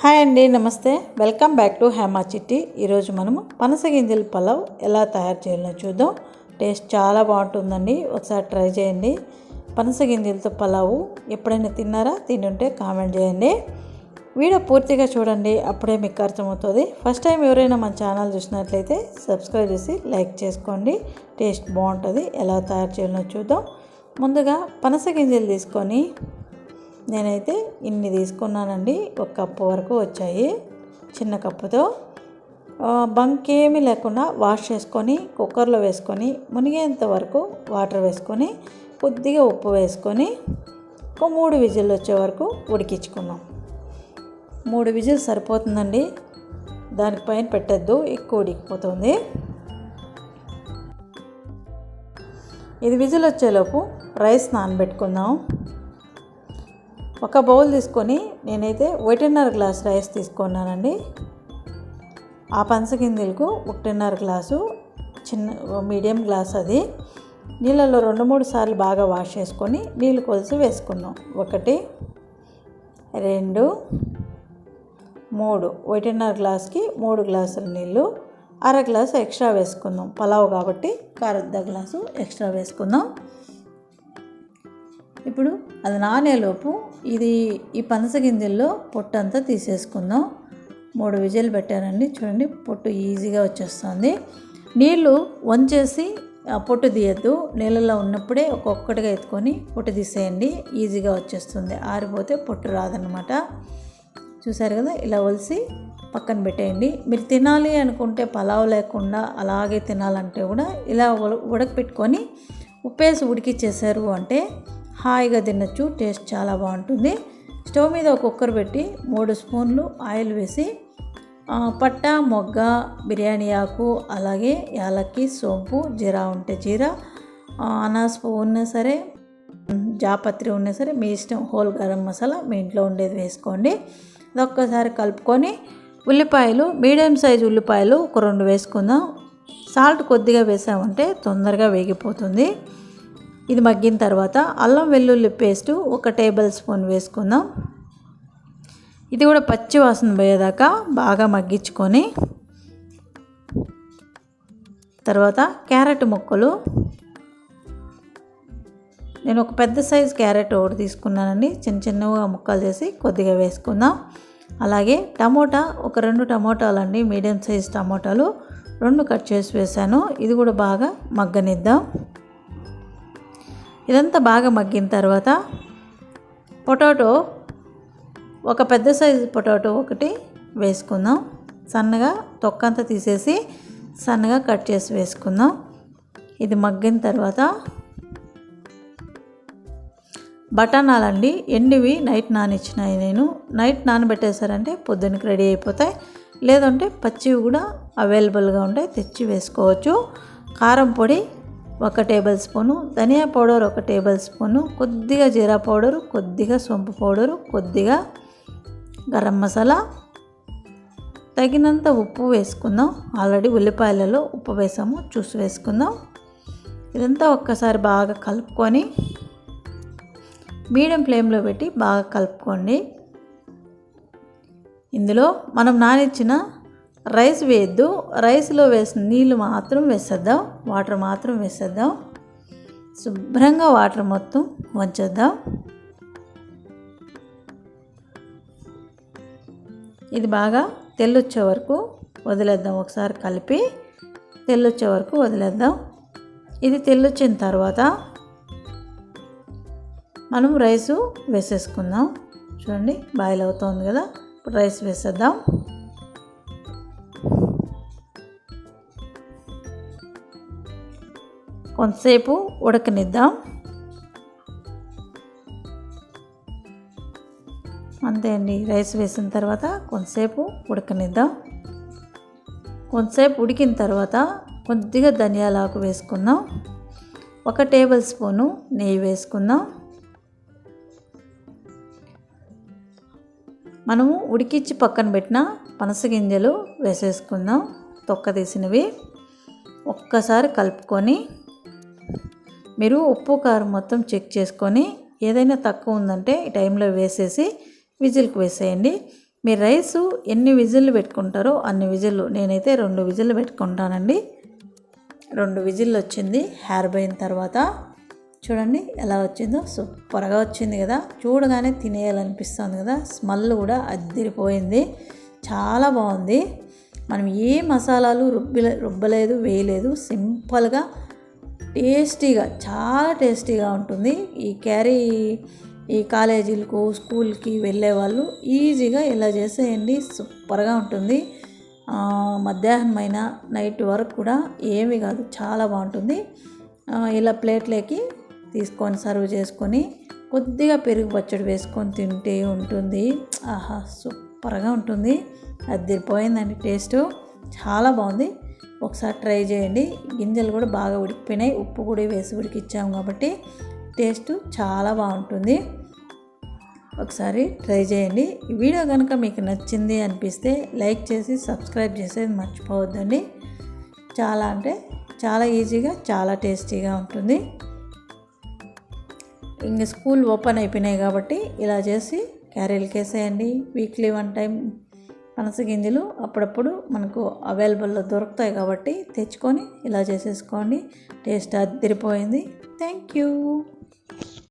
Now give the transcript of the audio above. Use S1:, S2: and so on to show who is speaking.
S1: Hi అండి, నమస్తే. Welcome back to Hema చిట్టి. ఈరోజు మనము పనస గింజల పలావ్ ఎలా తయారు చేయాలో చూద్దాం. టేస్ట్ చాలా బాగుంటుందండి, ఒకసారి ట్రై చేయండి. పనస గింజలతో పలావు ఎప్పుడైనా తిన్నారా? తింటుంటే కామెంట్ చేయండి. వీడియో పూర్తిగా చూడండి, అప్పుడే మీకు అర్థమవుతుంది. ఫస్ట్ టైం ఎవరైనా మన ఛానల్ చూసినట్లయితే సబ్స్క్రైబ్ చేసి లైక్ చేసుకోండి. టేస్ట్ బాగుంటుంది. ఎలా తయారు చేయాలో చూద్దాం. ముందుగా పనస గింజలు తీసుకొని నేనైతే ఇన్ని తీసుకున్నానండి. ఒక కప్పు వరకు వచ్చాయి. చిన్న కప్పుతో బంకేమీ లేకుండా వాష్ చేసుకొని కుక్కర్లో వేసుకొని మునిగేంత వరకు వాటర్ వేసుకొని కొద్దిగా ఉప్పు వేసుకొని ఒక 3 విజిల్లు వచ్చే వరకు ఉడికించుకున్నాం. 3 విజిల్ సరిపోతుందండి, దానిపైన పెట్టద్దు, ఎక్కువ ఉడికిపోతుంది. ఇది విజిల్ వచ్చేలోపు రైస్ నానబెట్టుకుందాం. ఒక బౌల్ తీసుకొని నేనైతే 1.5 గ్లాస్ రైస్ తీసుకున్నానండి. ఆ పనస గింజలకు 1.5 గ్లాసు చిన్న మీడియం గ్లాస్ అది. నీళ్ళలో 2-3 సార్లు బాగా వాష్ చేసుకొని నీళ్ళు కొలిసి వేసుకున్నాం. 1 2 3 1.5 గ్లాస్కి 3 గ్లాసుల నీళ్ళు, అర గ్లాసు ఎక్స్ట్రా వేసుకుందాం. పలావ్ కాబట్టి అర్ధ గ్లాసు ఎక్స్ట్రా వేసుకుందాం. ఇప్పుడు అది నానేలోపు ఈ పనస గింజల్లో పొట్టు అంతా తీసేసుకుందాం. 3 విజిల్ పెట్టానండి, చూడండి పొట్టు ఈజీగా వచ్చేస్తుంది. నీళ్ళు వంచేసి పొట్టు తీయద్దు, నీళ్ళలో ఉన్నప్పుడే ఒక్కొక్కటిగా ఎత్తుకొని పొట్టు తీసేయండి, ఈజీగా వచ్చేస్తుంది. ఆరిపోతే పొట్టు రాదనమాట. చూసారు కదా, ఇలా ఒలిసి పక్కన పెట్టేయండి. మీరు తినాలి అనుకుంటే పలావ్ లేకుండా అలాగే తినాలంటే కూడా ఇలా ఉడకపెట్టుకొని ఉప్పేసి ఉడికిచ్చేసారు అంటే హాయిగా తినచ్చు. టేస్ట్ చాలా బాగుంటుంది. స్టవ్ మీద ఒక కుక్కర్ పెట్టి 3 స్పూన్లు ఆయిల్ వేసి పట్టా, మొగ్గ, బిర్యానీ ఆకు, అలాగే యాలక్కి, సోంపు, జీరా ఉంటే జీరా, అనాస్ పువ్వు ఉన్నా సరే, జాపత్రి ఉన్నా సరే, మీ ఇష్టం. హోల్ గరం మసాలా మీ ఇంట్లో ఉండేది వేసుకోండి. అదొక్కసారి కలుపుకొని ఉల్లిపాయలు, మీడియం సైజు ఉల్లిపాయలు ఒక 2 వేసుకుందాం. సాల్ట్ కొద్దిగా వేసామంటే తొందరగా వేగిపోతుంది. ఇది మగ్గిన తర్వాత అల్లం వెల్లుల్లి పేస్టు 1 టేబుల్ స్పూన్ వేసుకుందాం. ఇది కూడా పచ్చి వాసన పోయేదాకా బాగా మగ్గించుకొని తర్వాత క్యారెట్ ముక్కలు, నేను ఒక పెద్ద సైజు క్యారెట్ ఒకటి తీసుకున్నానండి. చిన్నగా ముక్కలు చేసి కొద్దిగా వేసుకుందాం. అలాగే టమోటా ఒక 2 టమోటాలండి, మీడియం సైజు టమోటాలు 2 కట్ చేసి వేసాను. ఇది కూడా బాగా మగ్గనిద్దాం. ఇదంతా బాగా మగ్గిన తర్వాత పొటాటో ఒక పెద్ద సైజు పొటాటో ఒకటి వేసుకుందాం. సన్నగా తొక్కంతా తీసేసి సన్నగా కట్ చేసి వేసుకుందాం. ఇది మగ్గిన తర్వాత బఠానాలండి, ఎండివి నైట్ నానిచ్చినాయి. నేను నైట్ నానబెట్టేసారంటే పొద్దున్నకి రెడీ అయిపోతాయి. లేదంటే పచ్చివి కూడా అవైలబుల్గా ఉంటాయి, తెచ్చి వేసుకోవచ్చు. కారం పొడి 1 టేబుల్ స్పూను, ధనియా పౌడర్ 1 టేబుల్ స్పూను, కొద్దిగా జీరా పౌడరు, కొద్దిగా సొంపు పౌడరు, కొద్దిగా గరం మసాలా, తగినంత ఉప్పు వేసుకుందాం. ఆల్రెడీ ఉల్లిపాయలలో ఉప్పు వేసాము, చూసి వేసుకుందాం. ఇదంతా ఒక్కసారి బాగా కలుపుకొని మీడియం ఫ్లేమ్లో పెట్టి బాగా కలుపుకోండి. ఇందులో మనం నానిచ్చిన రైస్ వేయద్దు, రైస్లో వేసిన నీళ్ళు మాత్రం వేసేద్దాం, వాటర్ మాత్రం వేసేద్దాం. శుభ్రంగా వాటర్ మొత్తం వంచేద్దాం. ఇది బాగా తెల్లొచ్చే వరకు వదిలేద్దాం. ఒకసారి కలిపి తెల్లొచ్చే వరకు వదిలేద్దాం. ఇది తెల్లొచ్చిన తర్వాత మనం రైసు వేసేసుకుందాం. చూడండి బాయిల్ అవుతుంది కదా, ఇప్పుడు రైస్ వేసేద్దాం. కొంతసేపు ఉడకనిద్దాం. అంతే అండి, రైస్ వేసిన తర్వాత కొంతసేపు ఉడకనిద్దాం. కొంతసేపు ఉడికిన తర్వాత కొద్దిగా ధనియాల ఆకు వేసుకుందాం. 1 టేబుల్ స్పూను నెయ్యి వేసుకుందాం. మనము ఉడికించి పక్కన పెట్టిన పనస గింజలు వేసేసుకుందాం, తొక్క తీసినవి. ఒక్కసారి కలుపుకొని మీరు ఉప్పు కారం మొత్తం చెక్ చేసుకొని ఏదైనా తక్కువ ఉందంటే ఈ టైంలో వేసేసి విజిల్కి వేసేయండి. మీరు రైసు ఎన్ని విజిల్లు పెట్టుకుంటారో అన్ని విజిల్లు, నేనైతే 2 విజిల్లు పెట్టుకుంటానండి. 2 విజిల్లు వచ్చింది ఆరిపోయిన తర్వాత. చూడండి ఎలా వచ్చిందో, సూపర్గా వచ్చింది కదా, చూడగానే తినేయాలనిపిస్తుంది కదా. స్మెల్ కూడా అద్దిరిపోయింది, చాలా బాగుంది. మనం ఏ మసాలాలు రుబ్బలేదు, వేయలేదు, సింపుల్గా టేస్టీగా, చాలా టేస్టీగా ఉంటుంది. ఈ కాలేజీలకు స్కూల్కి వెళ్ళే వాళ్ళు ఈజీగా ఇలా చేసేయండి, సూపర్గా ఉంటుంది. మధ్యాహ్నమైన నైట్ వరకు కూడా ఏమీ కాదు, చాలా బాగుంటుంది. ఇలా ప్లేట్లోకి తీసుకొని సర్వ్ చేసుకొని కొద్దిగా పెరుగు పచ్చడి వేసుకొని తింటే ఉంటుంది. ఆహా, సూపర్గా ఉంటుంది, అదిరిపోయిందండి. టేస్ట్ చాలా బాగుంది, ఒకసారి ట్రై చేయండి. గింజలు కూడా బాగా ఉడికిపోయినాయి, ఉప్పు కూడా వేసి ఉడికిచ్చాము కాబట్టి టేస్ట్ చాలా బాగుంటుంది. ఒకసారి ట్రై చేయండి. ఈ వీడియో కనుక మీకు నచ్చింది అనిపిస్తే లైక్ చేసి సబ్స్క్రైబ్ చేసేది మర్చిపోవద్దండి. చాలా అంటే చాలా ఈజీగా, చాలా టేస్టీగా ఉంటుంది. ఇంక స్కూల్ ఓపెన్ అయిపోయినాయి కాబట్టి ఇలా చేసి క్యారీలకు వేసేయండి. వీక్లీ 1 టైం పనస గింజలు అప్పుడప్పుడు మనకు అవైలబుల్లో దొరుకుతాయి కాబట్టి తెచ్చుకొని ఇలా చేసేసుకోండి. టేస్ట్ అదిరిపోయింది. Thank you.